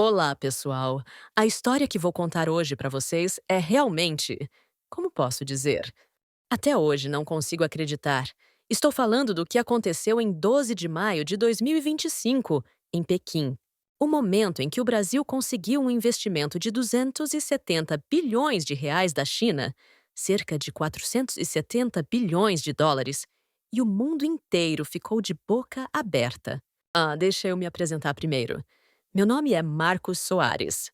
Olá, pessoal! A história que vou contar hoje para vocês é realmente, como posso dizer? Até hoje não consigo acreditar. Estou falando do que aconteceu em 12 de maio de 2025, em Pequim. O momento em que o Brasil conseguiu um investimento de 270 bilhões de reais da China, cerca de 470 bilhões de dólares, e o mundo inteiro ficou de boca aberta. Deixa eu me apresentar primeiro. Meu nome é Marcos Soares.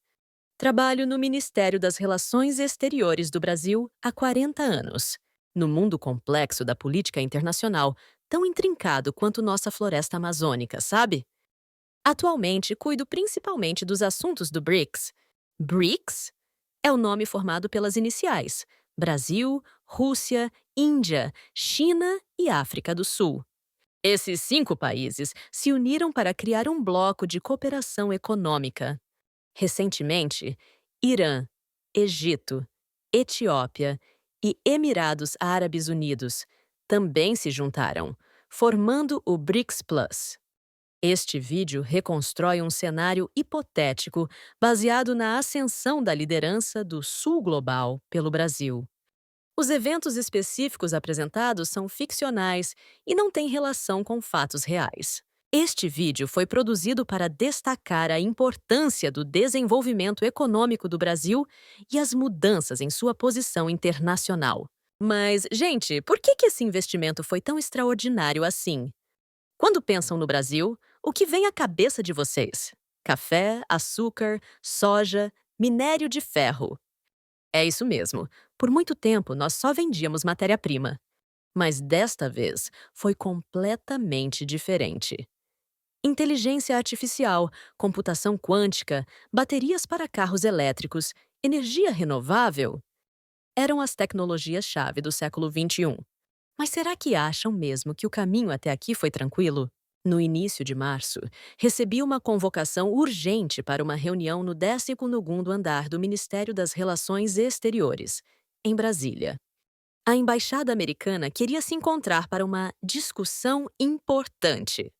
Trabalho no Ministério das Relações Exteriores do Brasil há 40 anos, no mundo complexo da política internacional, tão intrincado quanto nossa floresta amazônica, sabe? Atualmente, cuido principalmente dos assuntos do BRICS. BRICS é o nome formado pelas iniciais: Brasil, Rússia, Índia, China e África do Sul. Esses 5 países se uniram para criar um bloco de cooperação econômica. Recentemente, Irã, Egito, Etiópia e Emirados Árabes Unidos também se juntaram, formando o BRICS Plus. Este vídeo reconstrói um cenário hipotético baseado na ascensão da liderança do Sul Global pelo Brasil. Os eventos específicos apresentados são ficcionais e não têm relação com fatos reais. Este vídeo foi produzido para destacar a importância do desenvolvimento econômico do Brasil e as mudanças em sua posição internacional. Mas, gente, por que esse investimento foi tão extraordinário assim? Quando pensam no Brasil, o que vem à cabeça de vocês? Café, açúcar, soja, minério de ferro. É isso mesmo. Por muito tempo, nós só vendíamos matéria-prima. Mas desta vez, foi completamente diferente. Inteligência artificial, computação quântica, baterias para carros elétricos, energia renovável eram as tecnologias-chave do século XXI. Mas será que acham mesmo que o caminho até aqui foi tranquilo? No início de março, recebi uma convocação urgente para uma reunião no 12º andar do Ministério das Relações Exteriores, em Brasília. A embaixada americana queria se encontrar para uma discussão importante.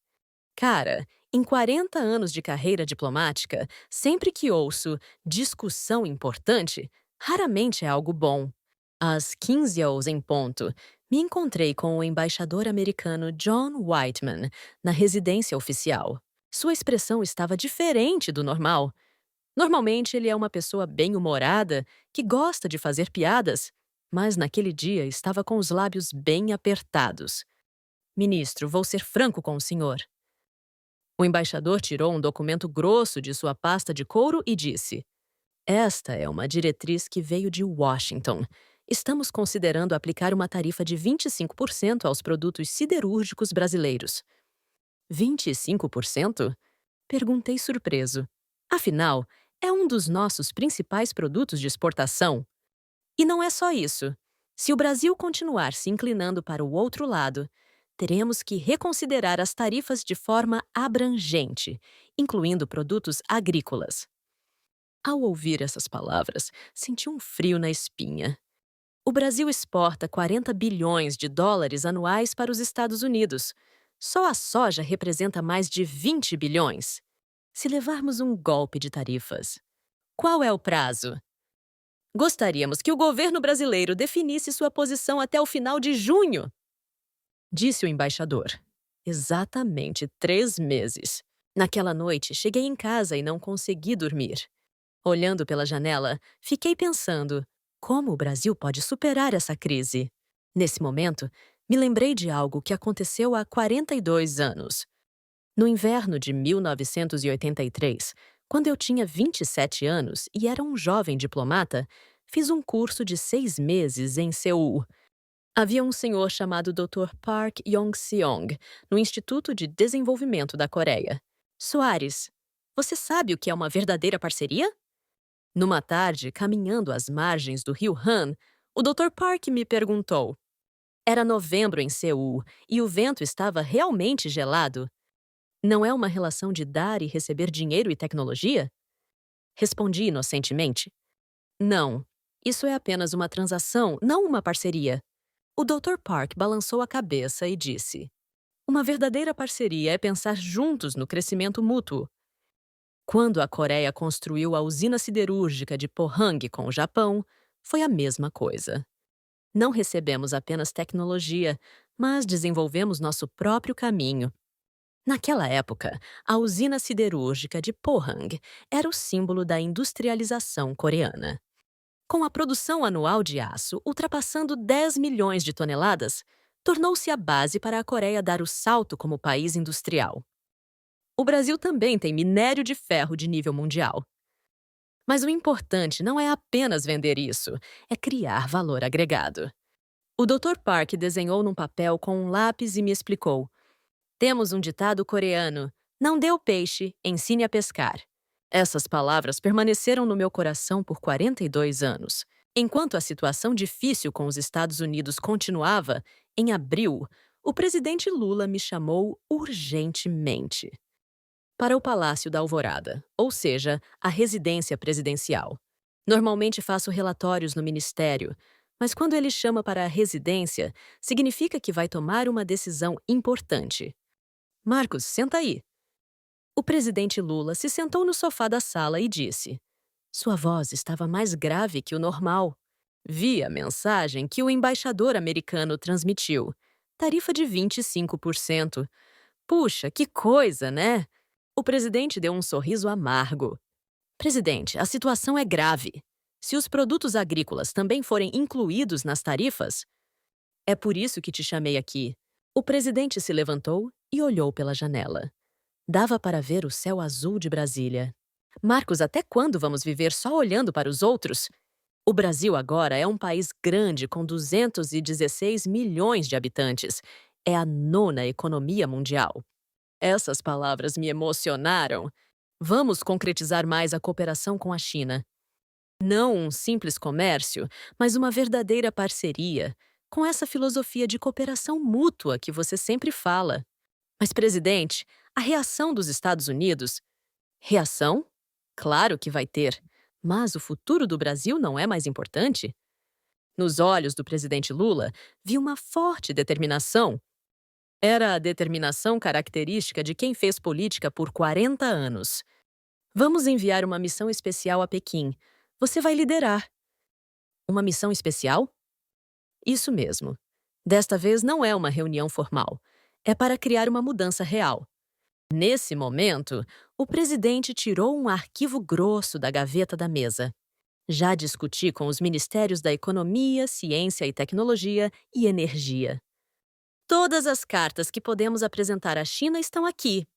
Cara, em 40 anos de carreira diplomática, sempre que ouço discussão importante, raramente é algo bom. Às 15 horas em ponto, me encontrei com o embaixador americano John Whiteman na residência oficial. Sua expressão estava diferente do normal. Normalmente ele é uma pessoa bem-humorada, que gosta de fazer piadas, mas naquele dia estava com os lábios bem apertados. Ministro, vou ser franco com o senhor. O embaixador tirou um documento grosso de sua pasta de couro e disse: Esta é uma diretriz que veio de Washington. Estamos considerando aplicar uma tarifa de 25% aos produtos siderúrgicos brasileiros. 25%? Perguntei surpreso. Afinal, é um dos nossos principais produtos de exportação. E não é só isso. Se o Brasil continuar se inclinando para o outro lado, teremos que reconsiderar as tarifas de forma abrangente, incluindo produtos agrícolas. Ao ouvir essas palavras, senti um frio na espinha. O Brasil exporta 40 bilhões de dólares anuais para os Estados Unidos. Só a soja representa mais de 20 bilhões. Se levarmos um golpe de tarifas, qual é o prazo? Gostaríamos que o governo brasileiro definisse sua posição até o final de junho, disse o embaixador. Exatamente 3 meses. Naquela noite, cheguei em casa e não consegui dormir. Olhando pela janela, fiquei pensando: como o Brasil pode superar essa crise? Nesse momento, me lembrei de algo que aconteceu há 42 anos. No inverno de 1983, quando eu tinha 27 anos e era um jovem diplomata, fiz um curso de 6 meses em Seul. Havia um senhor chamado Dr. Park Yong-seong, no Instituto de Desenvolvimento da Coreia. Soares, você sabe o que é uma verdadeira parceria? Numa tarde, caminhando às margens do rio Han, o Dr. Park me perguntou. Era novembro em Seul e o vento estava realmente gelado. Não é uma relação de dar e receber dinheiro e tecnologia? Respondi inocentemente. Não, isso é apenas uma transação, não uma parceria. O Dr. Park balançou a cabeça e disse: Uma verdadeira parceria é pensar juntos no crescimento mútuo. Quando a Coreia construiu a usina siderúrgica de Pohang com o Japão, foi a mesma coisa. Não recebemos apenas tecnologia, mas desenvolvemos nosso próprio caminho. Naquela época, a usina siderúrgica de Pohang era o símbolo da industrialização coreana. Com a produção anual de aço ultrapassando 10 milhões de toneladas, tornou-se a base para a Coreia dar o salto como país industrial. O Brasil também tem minério de ferro de nível mundial. Mas o importante não é apenas vender isso, é criar valor agregado. O Dr. Park desenhou num papel com um lápis e me explicou: temos um ditado coreano: não dê o peixe, ensine a pescar. Essas palavras permaneceram no meu coração por 42 anos. Enquanto a situação difícil com os Estados Unidos continuava, em abril, o presidente Lula me chamou urgentemente para o Palácio da Alvorada, ou seja, a residência presidencial. Normalmente faço relatórios no ministério, mas quando ele chama para a residência, significa que vai tomar uma decisão importante. Marcos, senta aí. O presidente Lula se sentou no sofá da sala e disse: sua voz estava mais grave que o normal. Vi a mensagem que o embaixador americano transmitiu. Tarifa de 25%. Puxa, que coisa, né? O presidente deu um sorriso amargo. Presidente, a situação é grave. Se os produtos agrícolas também forem incluídos nas tarifas, é por isso que te chamei aqui. O presidente se levantou e olhou pela janela. Dava para ver o céu azul de Brasília. Marcos, até quando vamos viver só olhando para os outros? O Brasil agora é um país grande com 216 milhões de habitantes. É a nona economia mundial. Essas palavras me emocionaram. Vamos concretizar mais a cooperação com a China. Não um simples comércio, mas uma verdadeira parceria, com essa filosofia de cooperação mútua que você sempre fala. Mas, presidente, a reação dos Estados Unidos? Reação? Claro que vai ter. Mas o futuro do Brasil não é mais importante? Nos olhos do presidente Lula, vi uma forte determinação. Era a determinação característica de quem fez política por 40 anos. Vamos enviar uma missão especial a Pequim. Você vai liderar. Uma missão especial? Isso mesmo. Desta vez não é uma reunião formal. É para criar uma mudança real. Nesse momento, o presidente tirou um arquivo grosso da gaveta da mesa. Já discuti com os ministérios da Economia, Ciência e Tecnologia e Energia. Todas as cartas que podemos apresentar à China estão aqui.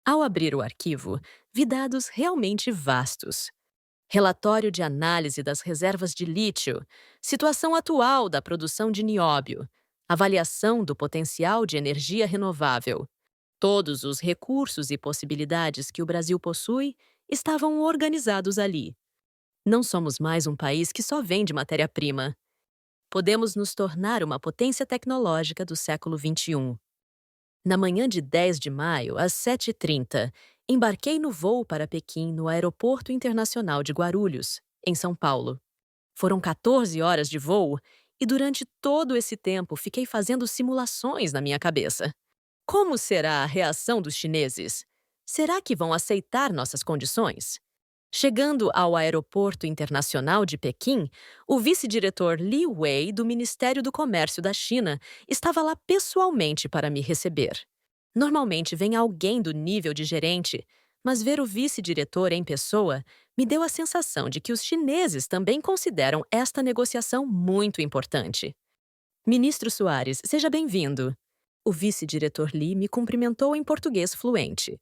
Ao abrir o arquivo, vi dados realmente vastos. Relatório de análise das reservas de lítio, situação atual da produção de nióbio, avaliação do potencial de energia renovável. Todos os recursos e possibilidades que o Brasil possui estavam organizados ali. Não somos mais um país que só vende matéria-prima. Podemos nos tornar uma potência tecnológica do século XXI. Na manhã de 10 de maio, às 7h30, embarquei no voo para Pequim no Aeroporto Internacional de Guarulhos, em São Paulo. Foram 14 horas de voo e durante todo esse tempo fiquei fazendo simulações na minha cabeça. Como será a reação dos chineses? Será que vão aceitar nossas condições? Chegando ao Aeroporto Internacional de Pequim, o vice-diretor Li Wei, do Ministério do Comércio da China, estava lá pessoalmente para me receber. Normalmente vem alguém do nível de gerente, mas ver o vice-diretor em pessoa me deu a sensação de que os chineses também consideram esta negociação muito importante. Ministro Soares, seja bem-vindo. O vice-diretor Li me cumprimentou em português fluente.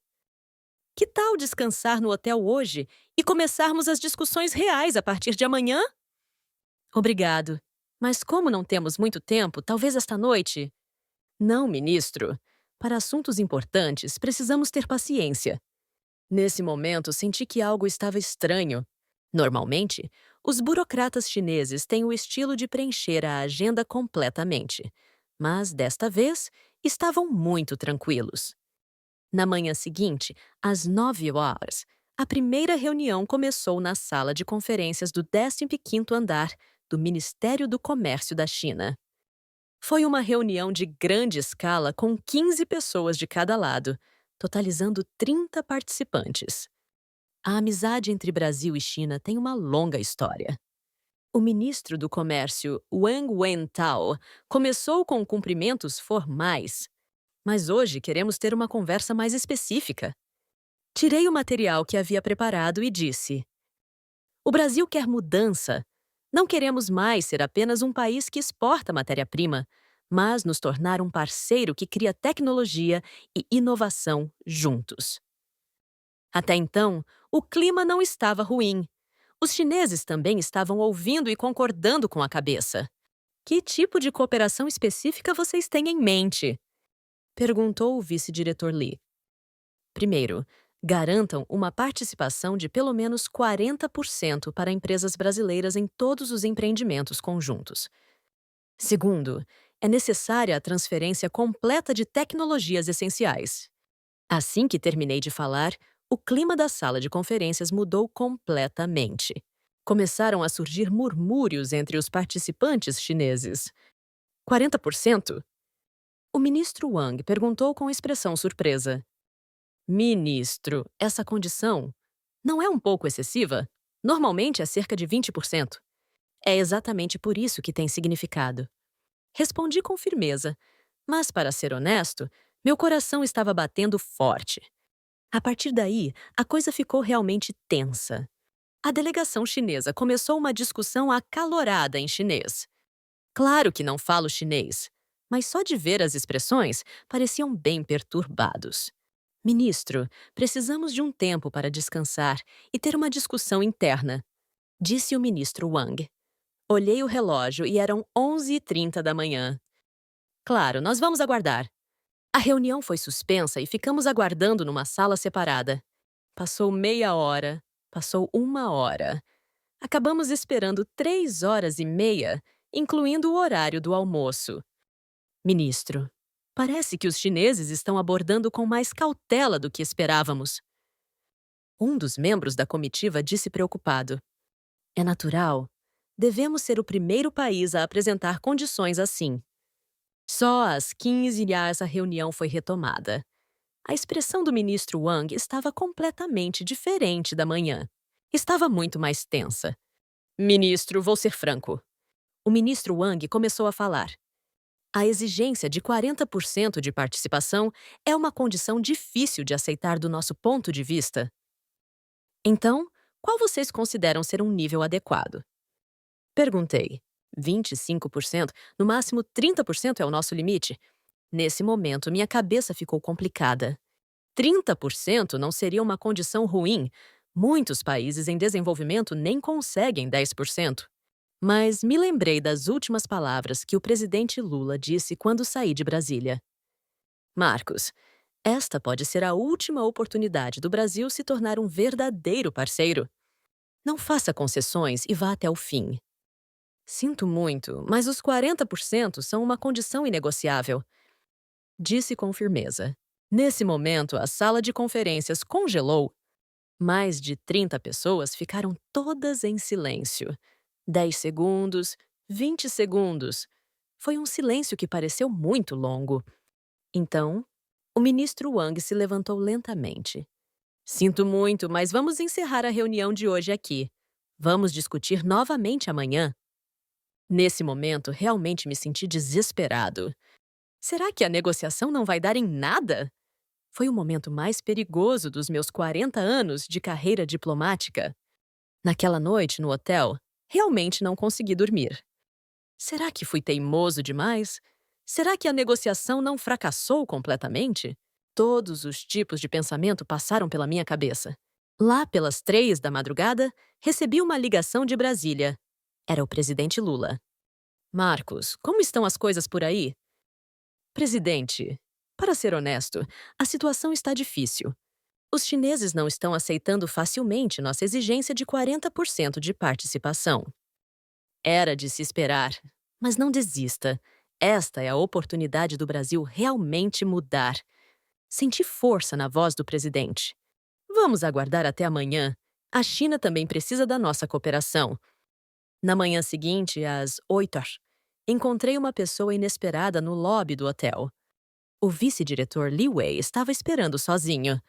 Que tal descansar no hotel hoje e começarmos as discussões reais a partir de amanhã? Obrigado. Mas como não temos muito tempo, talvez esta noite? Não, ministro. Para assuntos importantes, precisamos ter paciência. Nesse momento, senti que algo estava estranho. Normalmente, os burocratas chineses têm o estilo de preencher a agenda completamente. Mas, desta vez, estavam muito tranquilos. Na manhã seguinte, às 9 horas, a primeira reunião começou na sala de conferências do 15º andar do Ministério do Comércio da China. Foi uma reunião de grande escala com 15 pessoas de cada lado, totalizando 30 participantes. A amizade entre Brasil e China tem uma longa história. O ministro do Comércio, Wang Wentao, começou com cumprimentos formais, mas hoje queremos ter uma conversa mais específica. Tirei o material que havia preparado e disse: o Brasil quer mudança. Não queremos mais ser apenas um país que exporta matéria-prima, mas nos tornar um parceiro que cria tecnologia e inovação juntos. Até então, o clima não estava ruim. Os chineses também estavam ouvindo e concordando com a cabeça. Que tipo de cooperação específica vocês têm em mente? Perguntou o vice-diretor Li. Primeiro, garantam uma participação de pelo menos 40% para empresas brasileiras em todos os empreendimentos conjuntos. Segundo, é necessária a transferência completa de tecnologias essenciais. Assim que terminei de falar, o clima da sala de conferências mudou completamente. Começaram a surgir murmúrios entre os participantes chineses. 40%? O ministro Wang perguntou com expressão surpresa. Ministro, essa condição não é um pouco excessiva? Normalmente é cerca de 20%. É exatamente por isso que tem significado. Respondi com firmeza, mas, para ser honesto, meu coração estava batendo forte. A partir daí, a coisa ficou realmente tensa. A delegação chinesa começou uma discussão acalorada em chinês. Claro que não falo chinês, mas só de ver as expressões pareciam bem perturbados. Ministro, precisamos de um tempo para descansar e ter uma discussão interna, disse o ministro Wang. Olhei o relógio e eram 11h30 da manhã. Claro, nós vamos aguardar. A reunião foi suspensa e ficamos aguardando numa sala separada. Passou meia hora, passou uma hora. Acabamos esperando 3 horas e meia, incluindo o horário do almoço. Ministro, parece que os chineses estão abordando com mais cautela do que esperávamos. Um dos membros da comitiva disse preocupado. É natural. Devemos ser o primeiro país a apresentar condições assim. Só às 15h a reunião foi retomada. A expressão do ministro Wang estava completamente diferente da manhã. Estava muito mais tensa. Ministro, vou ser franco. O ministro Wang começou a falar. A exigência de 40% de participação é uma condição difícil de aceitar do nosso ponto de vista. Então, qual vocês consideram ser um nível adequado? Perguntei. 25%, no máximo 30% é o nosso limite? Nesse momento, minha cabeça ficou complicada. 30% não seria uma condição ruim. Muitos países em desenvolvimento nem conseguem 10%. Mas me lembrei das últimas palavras que o presidente Lula disse quando saí de Brasília. Marcos, esta pode ser a última oportunidade do Brasil se tornar um verdadeiro parceiro. Não faça concessões e vá até o fim. Sinto muito, mas os 40% são uma condição inegociável, disse com firmeza. Nesse momento, a sala de conferências congelou. Mais de 30 pessoas ficaram todas em silêncio. 10 segundos, 20 segundos. Foi um silêncio que pareceu muito longo. Então, o ministro Wang se levantou lentamente. Sinto muito, mas vamos encerrar a reunião de hoje aqui. Vamos discutir novamente amanhã. Nesse momento, realmente me senti desesperado. Será que a negociação não vai dar em nada? Foi o momento mais perigoso dos meus 40 anos de carreira diplomática. Naquela noite, no hotel, realmente não consegui dormir. Será que fui teimoso demais? Será que a negociação não fracassou completamente? Todos os tipos de pensamento passaram pela minha cabeça. Lá pelas 3 da madrugada, recebi uma ligação de Brasília. Era o presidente Lula. Marcos, como estão as coisas por aí? Presidente, para ser honesto, a situação está difícil. Os chineses não estão aceitando facilmente nossa exigência de 40% de participação. Era de se esperar, mas não desista. Esta é a oportunidade do Brasil realmente mudar. Senti força na voz do presidente. Vamos aguardar até amanhã. A China também precisa da nossa cooperação. Na manhã seguinte, às 8h, encontrei uma pessoa inesperada no lobby do hotel. O vice-diretor Li Wei estava esperando sozinho.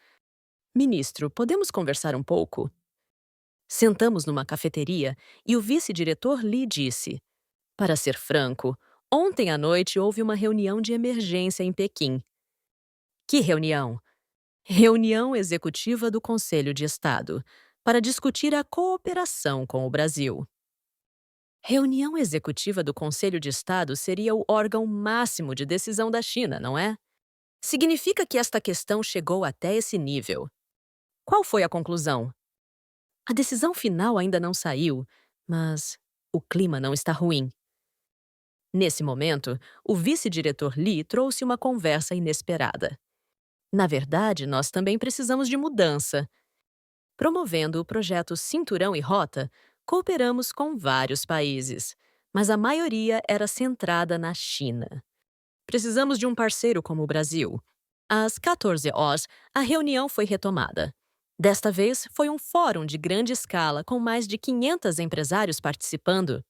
Ministro, podemos conversar um pouco? Sentamos numa cafeteria e o vice-diretor Li disse: Para ser franco, ontem à noite houve uma reunião de emergência em Pequim. Que reunião? Reunião executiva do Conselho de Estado, para discutir a cooperação com o Brasil. Reunião executiva do Conselho de Estado seria o órgão máximo de decisão da China, não é? Significa que esta questão chegou até esse nível. Qual foi a conclusão? A decisão final ainda não saiu, mas o clima não está ruim. Nesse momento, o vice-diretor Li trouxe uma conversa inesperada. Na verdade, nós também precisamos de mudança. Promovendo o projeto Cinturão e Rota, cooperamos com vários países, mas a maioria era centrada na China. Precisamos de um parceiro como o Brasil. Às 14 horas, a reunião foi retomada. Desta vez, foi um fórum de grande escala com mais de 500 empresários participando.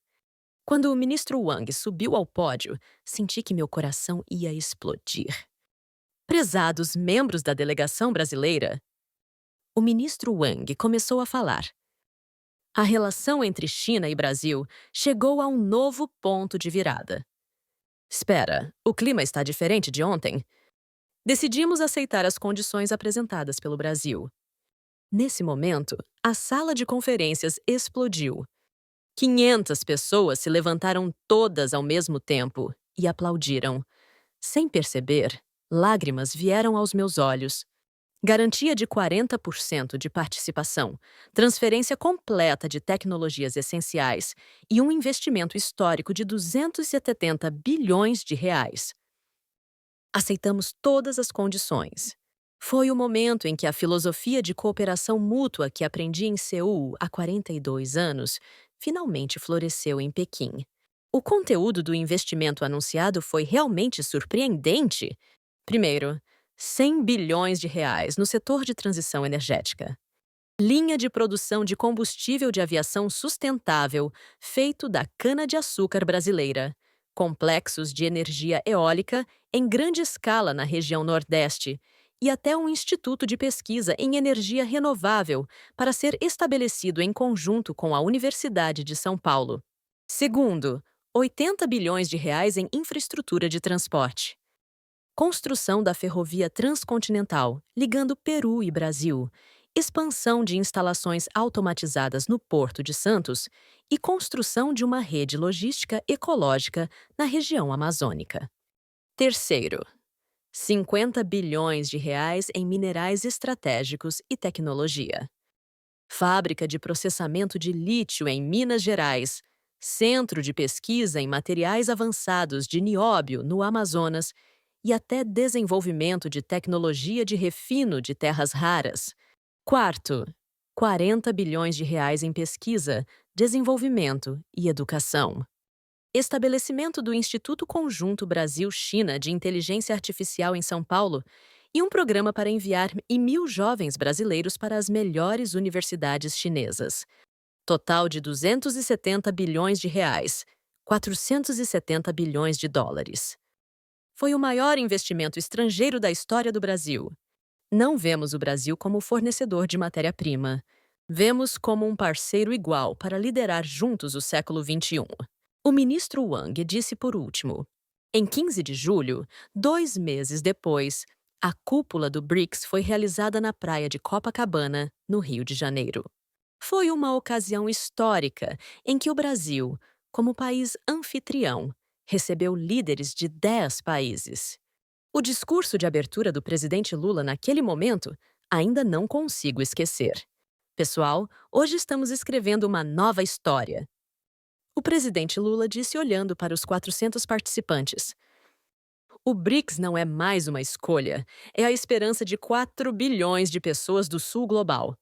Quando o ministro Wang subiu ao pódio, senti que meu coração ia explodir. Prezados membros da delegação brasileira, o ministro Wang começou a falar. A relação entre China e Brasil chegou a um novo ponto de virada. Espera, o clima está diferente de ontem? Decidimos aceitar as condições apresentadas pelo Brasil. Nesse momento, a sala de conferências explodiu. 500 pessoas se levantaram todas ao mesmo tempo e aplaudiram. Sem perceber, lágrimas vieram aos meus olhos. Garantia de 40% de participação, transferência completa de tecnologias essenciais e um investimento histórico de 270 bilhões de reais. Aceitamos todas as condições. Foi o momento em que a filosofia de cooperação mútua que aprendi em Seul há 42 anos finalmente floresceu em Pequim. O conteúdo do investimento anunciado foi realmente surpreendente. Primeiro, 100 bilhões de reais no setor de transição energética. Linha de produção de combustível de aviação sustentável feito da cana-de-açúcar brasileira. Complexos de energia eólica em grande escala na região Nordeste e até um instituto de pesquisa em energia renovável para ser estabelecido em conjunto com a Universidade de São Paulo. Segundo, 80 bilhões de reais em infraestrutura de transporte. Construção da ferrovia transcontinental, ligando Peru e Brasil, expansão de instalações automatizadas no Porto de Santos e construção de uma rede logística ecológica na região amazônica. Terceiro, 50 bilhões de reais em minerais estratégicos e tecnologia. Fábrica de processamento de lítio em Minas Gerais, centro de pesquisa em materiais avançados de nióbio no Amazonas e até desenvolvimento de tecnologia de refino de terras raras. Quarto, 40 bilhões de reais em pesquisa, desenvolvimento e educação. Estabelecimento do Instituto Conjunto Brasil-China de Inteligência Artificial em São Paulo e um programa para enviar 1.000 jovens brasileiros para as melhores universidades chinesas. Total de 270 bilhões de reais, 470 bilhões de dólares. Foi o maior investimento estrangeiro da história do Brasil. Não vemos o Brasil como fornecedor de matéria-prima. Vemos como um parceiro igual para liderar juntos o século XXI. O ministro Wang disse por último. Em 15 de julho, 2 meses depois, a cúpula do BRICS foi realizada na praia de Copacabana, no Rio de Janeiro. Foi uma ocasião histórica em que o Brasil, como país anfitrião, recebeu líderes de 10 países. O discurso de abertura do presidente Lula naquele momento ainda não consigo esquecer. Pessoal, hoje estamos escrevendo uma nova história. O presidente Lula disse olhando para os 400 participantes. O BRICS não é mais uma escolha, é a esperança de 4 bilhões de pessoas do sul global.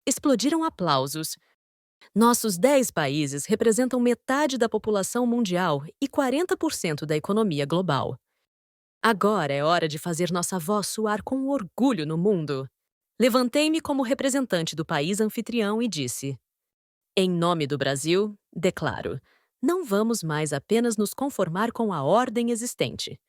Explodiram aplausos. Nossos 10 países representam metade da população mundial e 40% da economia global. Agora é hora de fazer nossa voz soar com orgulho no mundo. Levantei-me como representante do país anfitrião e disse: Em nome do Brasil, declaro, não vamos mais apenas nos conformar com a ordem existente.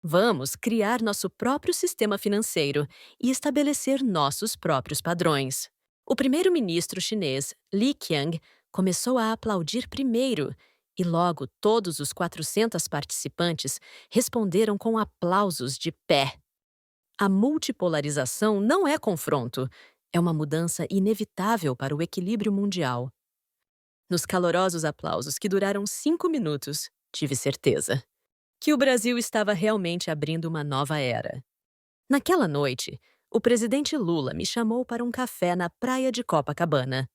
Vamos criar nosso próprio sistema financeiro e estabelecer nossos próprios padrões. O primeiro-ministro chinês, Li Qiang, começou a aplaudir primeiro e logo todos os 400 participantes responderam com aplausos de pé. A multipolarização não é confronto, é uma mudança inevitável para o equilíbrio mundial. Nos calorosos aplausos que duraram 5 minutos, tive certeza que o Brasil estava realmente abrindo uma nova era. Naquela noite, o presidente Lula me chamou para um café na praia de Copacabana.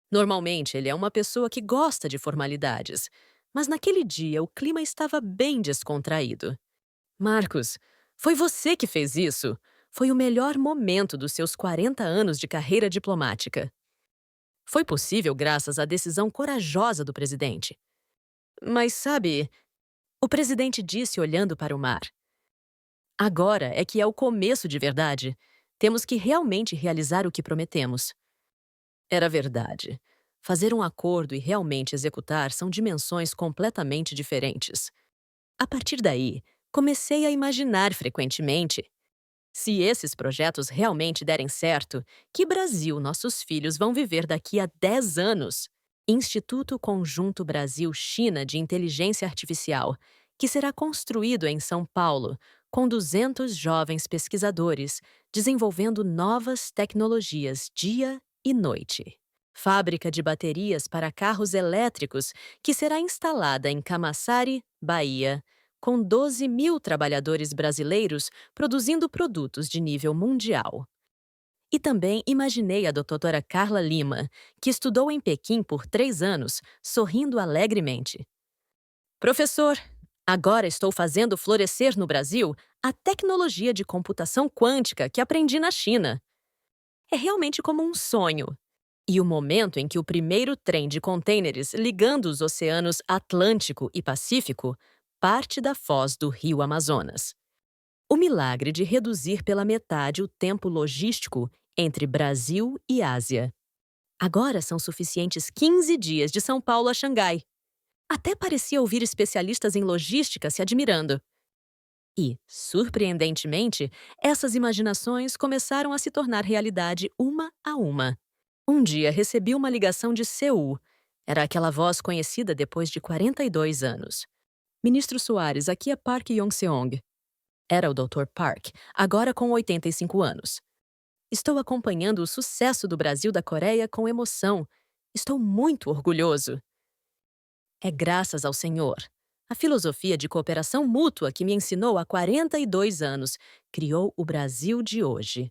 Normalmente, ele é uma pessoa que gosta de formalidades, mas naquele dia o clima estava bem descontraído. Marcos, foi você que fez isso. Foi o melhor momento dos seus 40 anos de carreira diplomática. Foi possível graças à decisão corajosa do presidente. Mas sabe, o presidente disse olhando para o mar. Agora é que é o começo de verdade. Temos que realmente realizar o que prometemos. Era verdade. Fazer um acordo e realmente executar são dimensões completamente diferentes. A partir daí, comecei a imaginar frequentemente. Se esses projetos realmente derem certo, que Brasil nossos filhos vão viver daqui a 10 anos? Instituto Conjunto Brasil-China de Inteligência Artificial, que será construído em São Paulo, com 200 jovens pesquisadores, desenvolvendo novas tecnologias dia e noite. Fábrica de baterias para carros elétricos, que será instalada em Camaçari, Bahia, com 12 mil trabalhadores brasileiros produzindo produtos de nível mundial. E também imaginei a doutora Carla Lima, que estudou em Pequim por 3 anos, sorrindo alegremente. Professor, agora estou fazendo florescer no Brasil a tecnologia de computação quântica que aprendi na China. É realmente como um sonho. E o momento em que o primeiro trem de contêineres ligando os oceanos Atlântico e Pacífico parte da foz do Rio Amazonas. O milagre de reduzir pela metade o tempo logístico entre Brasil e Ásia. Agora são suficientes 15 dias de São Paulo a Xangai. Até parecia ouvir especialistas em logística se admirando. E, surpreendentemente, essas imaginações começaram a se tornar realidade uma a uma. Um dia recebi uma ligação de Seul. Era aquela voz conhecida depois de 42 anos. Ministro Soares, aqui é Park Yong-seong. Era o Dr. Park, agora com 85 anos. Estou acompanhando o sucesso do Brasil da Coreia com emoção. Estou muito orgulhoso. É graças ao Senhor. A filosofia de cooperação mútua que me ensinou há 42 anos criou o Brasil de hoje.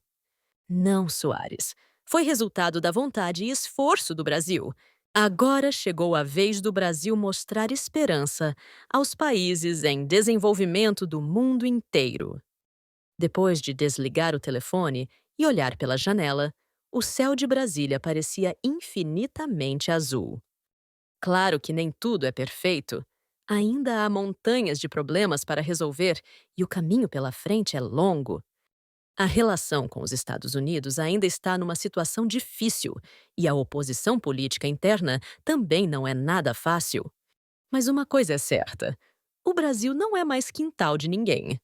Não, Soares. Foi resultado da vontade e esforço do Brasil. Agora chegou a vez do Brasil mostrar esperança aos países em desenvolvimento do mundo inteiro. Depois de desligar o telefone e olhar pela janela, o céu de Brasília parecia infinitamente azul. Claro que nem tudo é perfeito. Ainda há montanhas de problemas para resolver e o caminho pela frente é longo. A relação com os Estados Unidos ainda está numa situação difícil e a oposição política interna também não é nada fácil. Mas uma coisa é certa: o Brasil não é mais quintal de ninguém.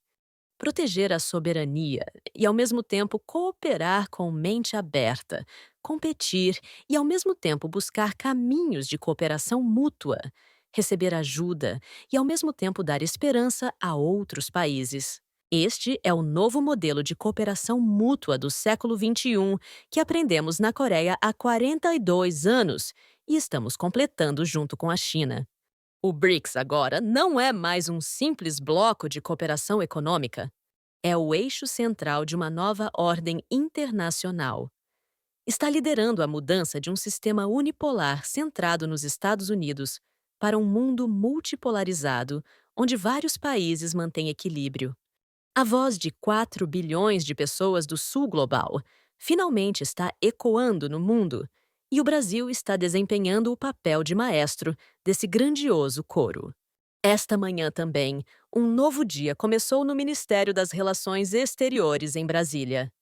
Proteger a soberania e, ao mesmo tempo, cooperar com mente aberta, competir e, ao mesmo tempo, buscar caminhos de cooperação mútua, receber ajuda e, ao mesmo tempo, dar esperança a outros países. Este é o novo modelo de cooperação mútua do século XXI que aprendemos na Coreia há 42 anos e estamos completando junto com a China. O BRICS agora não é mais um simples bloco de cooperação econômica. É o eixo central de uma nova ordem internacional. Está liderando a mudança de um sistema unipolar centrado nos Estados Unidos para um mundo multipolarizado, onde vários países mantêm equilíbrio. A voz de 4 bilhões de pessoas do Sul global finalmente está ecoando no mundo e o Brasil está desempenhando o papel de maestro desse grandioso coro. Esta manhã também, um novo dia começou no Ministério das Relações Exteriores em Brasília.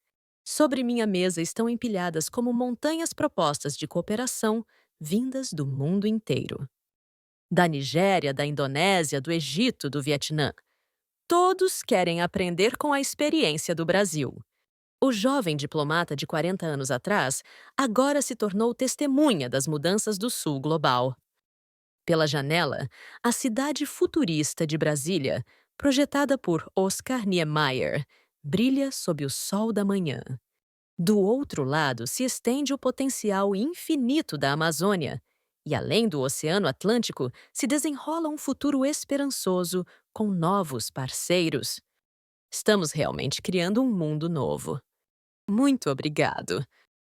Sobre minha mesa estão empilhadas como montanhas propostas de cooperação vindas do mundo inteiro. Da Nigéria, da Indonésia, do Egito, do Vietnã. Todos querem aprender com a experiência do Brasil. O jovem diplomata de 40 anos atrás agora se tornou testemunha das mudanças do Sul global. Pela janela, a cidade futurista de Brasília, projetada por Oscar Niemeyer, brilha sob o sol da manhã. Do outro lado se estende o potencial infinito da Amazônia, e além do Oceano Atlântico se desenrola um futuro esperançoso com novos parceiros. Estamos realmente criando um mundo novo. Muito obrigado!